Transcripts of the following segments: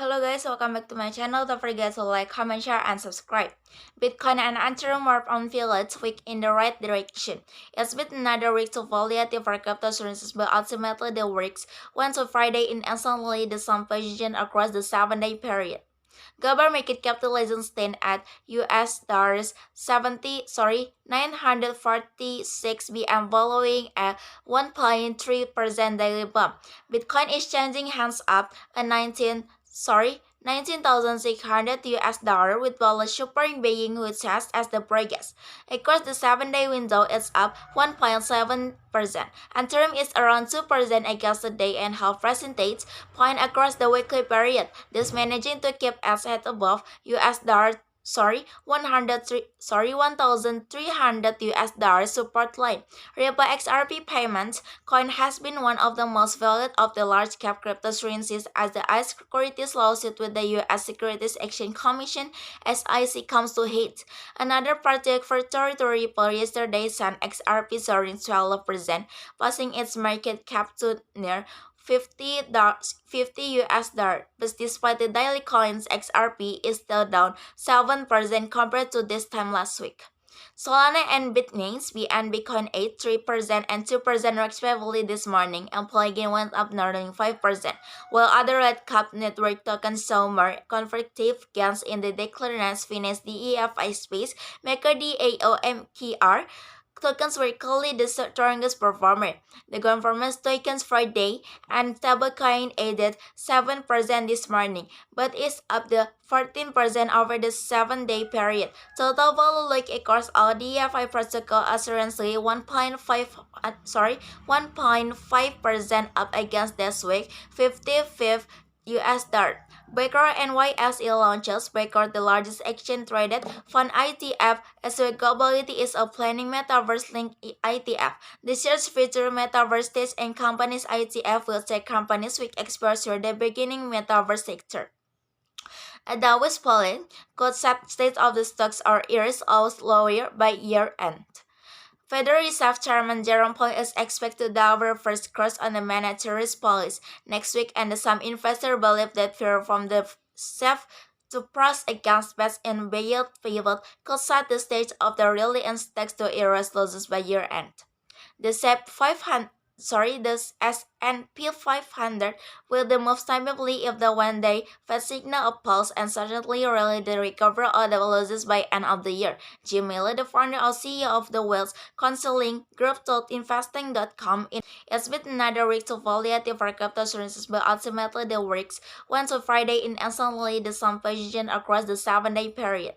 Hello guys, welcome back to my channel. Don't forget to like, comment, share, and subscribe. Bitcoin and Ethereum are on this week in the right direction. It's been another week to volatility for cryptocurrencies, but ultimately the weeks went to Friday in instantly the same position across the 7-day period. Global market capitalization stand at US dollars 946 BM following a 1.3% daily bump. Bitcoin is changing hands up a 19,600 US dollar with bullish support being which has as the biggest. Across the 7-day window, it's up 1.7%, and term is around 2% against the day and half percentage point across the weekly period. This managing to keep asset above US dollar 1,300 US dollars support line. Ripple XRP payments coin has been one of the most valued of the large cap cryptocurrencies as the ICE securities lawsuit with the US Securities Exchange Commission comes to hit. Another project for territory Ripple yesterday sent XRP soaring 12%, passing its market cap to near $50 US dollar, but despite the daily coins, XRP is still down 7% compared to this time last week. Solana and Bitmain and Bitcoin 3% and 2% respectively this morning, and Polygon went up nearly 5%, while other red cap network tokens saw more conflictive gains in the declarants finished the EFI space. Maker DAOMKR tokens were clearly the strongest performer. The government's tokens Friday and stablecoin added 7% this morning, but is up the 14% over the 7-day period. Total value like across all DeFi protocol assurancely 1.5% up against this week, 55th US dollar. Baker NYSE launches Baker, the largest exchange-traded fund ETF, as well Globality is a planning metaverse-linked ETF. This year's feature metaverse stage and companies ETF will take companies with exposure to the beginning metaverse sector. Adawis polling could set state of the stocks or years out lower by year-end. Federal Reserve Chairman Jerome Powell is expected to deliver first course on the monetary policy next week, and some investors believe that fear from the SEF to press against best in bail pivot could set the stage of the really index to erase losses by year-end. The S&P 500 will the move timely if the one-day Fed signal a pulse and certainly really the recovery of the losses by end of the year. Jim Miller, the founder and CEO of the Wealth Counseling Group, told Investing.com it's been another week to volatility for cryptocurrencies, but ultimately the weeks went to Friday in instantly the same position across the 7-day period.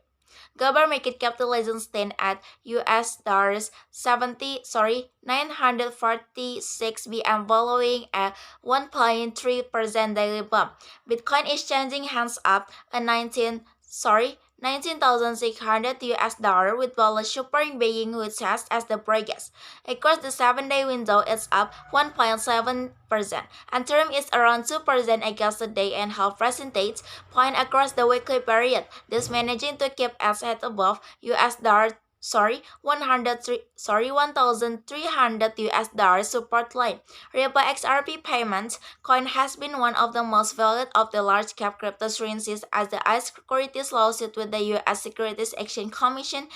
Global market capitalization stand at US dollars 946 BM following a 1.3% daily bump. Bitcoin is changing hands up a 19,600 US dollar with bullish support being which has as the biggest. Across the 7-day window, it's up 1.7%, and term is around 2% against the day and half percentage point across the weekly period. This managing to keep asset above US dollar 1,300 US dollars support line. Ripple XRP payments coin has been one of the most valued of the large cap cryptocurrencies as the ICE securities lawsuit with the US Securities Exchange Commission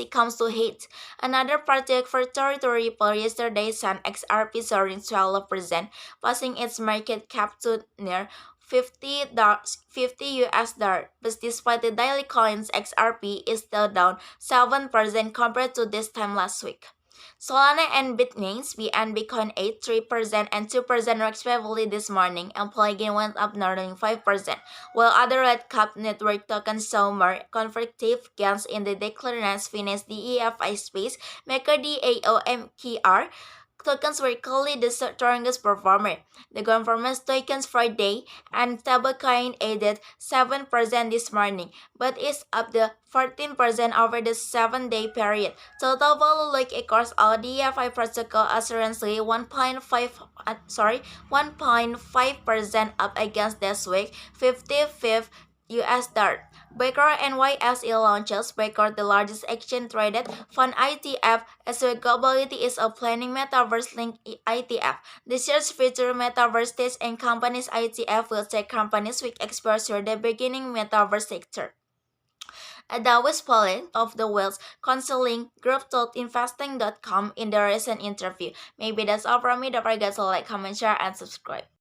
comes to hit. Another project for territory Ripple yesterday sent XRP soaring 12%, passing its market cap to near $50 US dollar, but despite the daily coins, XRP is still down 7% compared to this time last week. Solana and Bitmain and Bitcoin 3% and 2% respectively this morning, and Polygon went up nearly 5%, while other red cap network tokens saw more conflictive gains in the declarants finished the EFI space. Maker DAOMKR tokens were clearly the strongest performer. The government's tokens Friday and stablecoin added 7% this morning, but is up the 14% over the 7-day period. Total value like across all DeFi protocol assurancely 1.5% up against this week, 55th USD. Baker NYSE launches Baker, the largest exchange-traded fund ETF, as well globally is a planning metaverse-linked ETF. This year's feature metaverse stage and companies ETF will take companies with exposure to the beginning metaverse sector. Dawes Pollitt of the Wealth Counseling Group told Investing.com in the recent interview. Maybe that's all from me. Don't forget to like, comment, share, and subscribe.